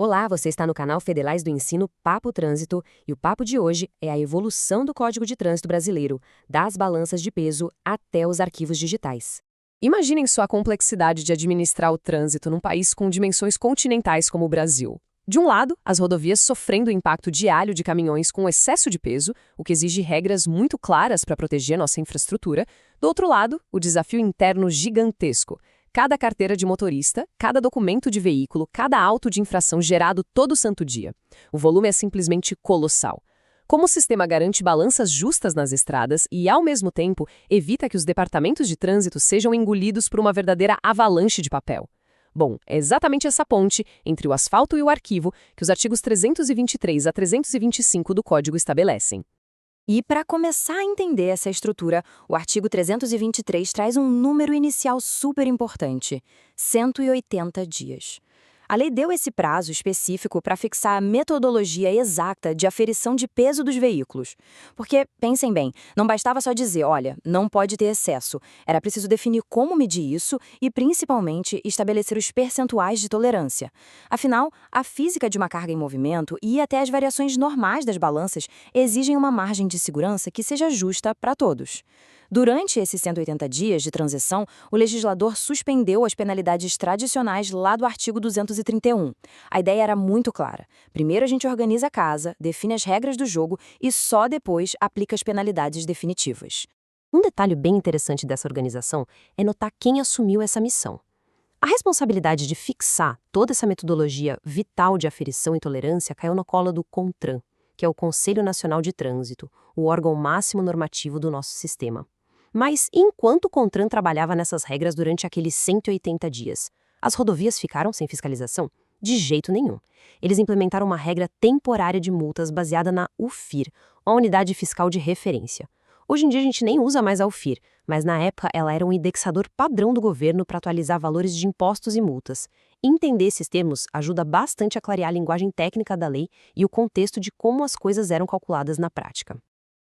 Olá, você está no canal Fedelais do Ensino Papo Trânsito e o papo de hoje é a evolução do Código de Trânsito brasileiro, das balanças de peso até os arquivos digitais. Imaginem só a complexidade de administrar o trânsito num país com dimensões continentais como o Brasil. De um lado, as rodovias sofrendo o impacto diário de caminhões com excesso de peso, o que exige regras muito claras para proteger nossa infraestrutura. Do outro lado, o desafio interno gigantesco. Cada carteira de motorista, cada documento de veículo, cada auto de infração gerado todo santo dia. O volume é simplesmente colossal. Como o sistema garante balanças justas nas estradas e, ao mesmo tempo, evita que os departamentos de trânsito sejam engolidos por uma verdadeira avalanche de papel? Bom, é exatamente essa ponte entre o asfalto e o arquivo que os artigos 323 a 325 do Código estabelecem. E para começar a entender essa estrutura, o artigo 323 traz um número inicial super importante: 180 dias. A lei deu esse prazo específico para fixar a metodologia exata de aferição de peso dos veículos. Porque, pensem bem, não bastava só dizer, olha, não pode ter excesso. Era preciso definir como medir isso e, principalmente, estabelecer os percentuais de tolerância. Afinal, a física de uma carga em movimento e até as variações normais das balanças exigem uma margem de segurança que seja justa para todos. Durante esses 180 dias de transição, o legislador suspendeu as penalidades tradicionais lá do artigo 231. A ideia era muito clara. Primeiro a gente organiza a casa, define as regras do jogo e só depois aplica as penalidades definitivas. Um detalhe bem interessante dessa organização é notar quem assumiu essa missão. A responsabilidade de fixar toda essa metodologia vital de aferição e tolerância caiu no colo do CONTRAN, que é o Conselho Nacional de Trânsito, o órgão máximo normativo do nosso sistema. Mas enquanto o CONTRAN trabalhava nessas regras durante aqueles 180 dias, as rodovias ficaram sem fiscalização? De jeito nenhum. Eles implementaram uma regra temporária de multas baseada na UFIR, a Unidade Fiscal de Referência. Hoje em dia a gente nem usa mais a UFIR, mas na época ela era um indexador padrão do governo para atualizar valores de impostos e multas. Entender esses termos ajuda bastante a clarear a linguagem técnica da lei e o contexto de como as coisas eram calculadas na prática.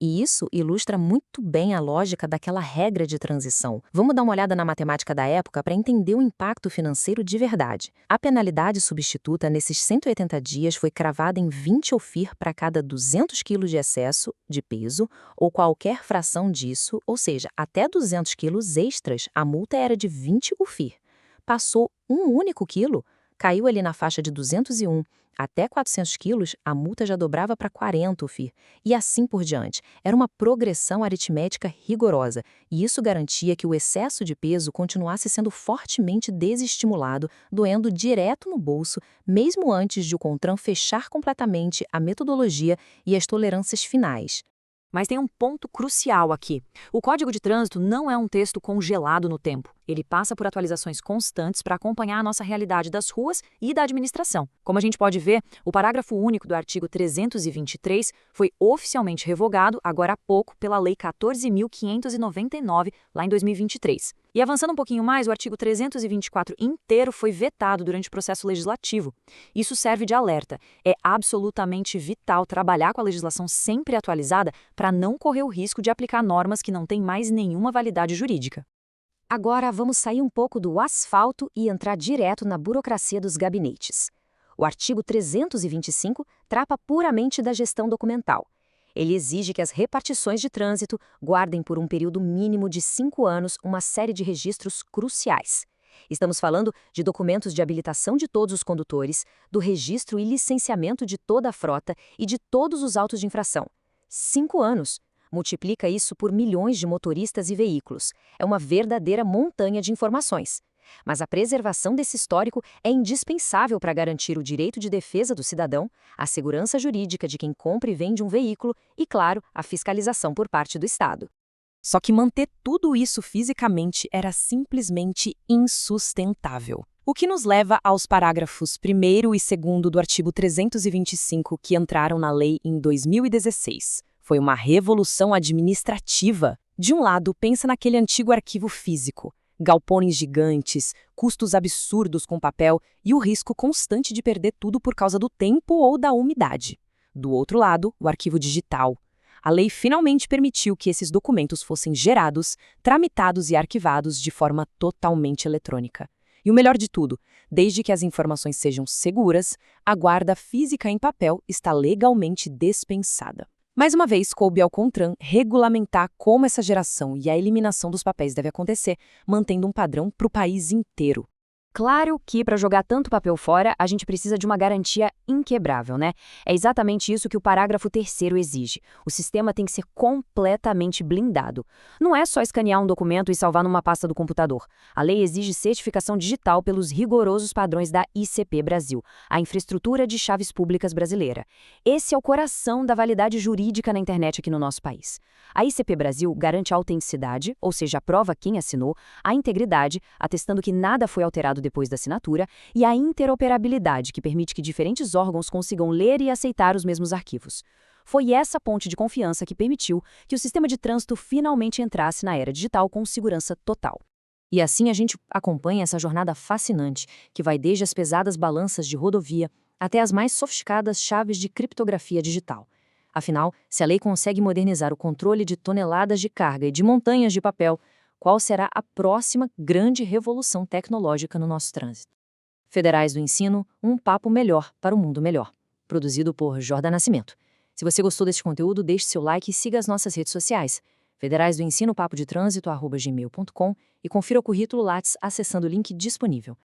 E isso ilustra muito bem a lógica daquela regra de transição. Vamos dar uma olhada na matemática da época para entender o impacto financeiro de verdade. A penalidade substituta nesses 180 dias foi cravada em 20 OFIR para cada 200 kg de excesso de peso ou qualquer fração disso, ou seja, até 200 kg extras, a multa era de 20 OFIR. Passou um único quilo, caiu ali na faixa de 201. Até 400 quilos, a multa já dobrava para 40 OFIR, e assim por diante. Era uma progressão aritmética rigorosa, e isso garantia que o excesso de peso continuasse sendo fortemente desestimulado, doendo direto no bolso, mesmo antes de o CONTRAN fechar completamente a metodologia e as tolerâncias finais. Mas tem um ponto crucial aqui. O Código de Trânsito não é um texto congelado no tempo. Ele passa por atualizações constantes para acompanhar a nossa realidade das ruas e da administração. Como a gente pode ver, o parágrafo único do artigo 323 foi oficialmente revogado, agora há pouco, pela Lei 14.599, lá em 2023. E avançando um pouquinho mais, o artigo 324 inteiro foi vetado durante o processo legislativo. Isso serve de alerta. É absolutamente vital trabalhar com a legislação sempre atualizada para não correr o risco de aplicar normas que não têm mais nenhuma validade jurídica. Agora vamos sair um pouco do asfalto e entrar direto na burocracia dos gabinetes. O artigo 325 trata puramente da gestão documental. Ele exige que as repartições de trânsito guardem por um período mínimo de 5 anos uma série de registros cruciais. Estamos falando de documentos de habilitação de todos os condutores, do registro e licenciamento de toda a frota e de todos os autos de infração. 5 anos! Multiplica isso por milhões de motoristas e veículos. É uma verdadeira montanha de informações. Mas a preservação desse histórico é indispensável para garantir o direito de defesa do cidadão, a segurança jurídica de quem compra e vende um veículo e, claro, a fiscalização por parte do Estado. Só que manter tudo isso fisicamente era simplesmente insustentável. O que nos leva aos parágrafos 1º e 2º do artigo 325 que entraram na lei em 2016. Foi uma revolução administrativa. De um lado, pensa naquele antigo arquivo físico, galpões gigantes, custos absurdos com papel e o risco constante de perder tudo por causa do tempo ou da umidade. Do outro lado, o arquivo digital. A lei finalmente permitiu que esses documentos fossem gerados, tramitados e arquivados de forma totalmente eletrônica. E o melhor de tudo, Desde que as informações sejam seguras, a guarda física em papel está legalmente dispensada. Mais uma vez, coube ao CONTRAN regulamentar como essa geração e a eliminação dos papéis deve acontecer, mantendo um padrão para o país inteiro. Claro que, para jogar tanto papel fora, a gente precisa de uma garantia inquebrável, né? É exatamente isso que o parágrafo 3º exige. O sistema tem que ser completamente blindado. Não é só escanear um documento e salvar numa pasta do computador. A lei exige certificação digital pelos rigorosos padrões da ICP Brasil, a Infraestrutura de Chaves Públicas Brasileira. Esse é o coração da validade jurídica na internet aqui no nosso país. A ICP Brasil garante a autenticidade, ou seja, aprova quem assinou, a integridade, atestando que nada foi alterado depois da assinatura, e a interoperabilidade, que permite que diferentes órgãos consigam ler e aceitar os mesmos arquivos. Foi essa ponte de confiança que permitiu que o sistema de trânsito finalmente entrasse na era digital com segurança total. E assim a gente acompanha essa jornada fascinante, que vai desde as pesadas balanças de rodovia até as mais sofisticadas chaves de criptografia digital. Afinal, se a lei consegue modernizar o controle de toneladas de carga e de montanhas de papel, qual será a próxima grande revolução tecnológica no nosso trânsito? Federais do Ensino, um papo melhor para o mundo melhor. Produzido por Jordan Nascimento. Se você gostou deste conteúdo, deixe seu like e siga as nossas redes sociais. Federais do Ensino, papo de trânsito, @gmail.com, e confira o currículo Lattes acessando o link disponível.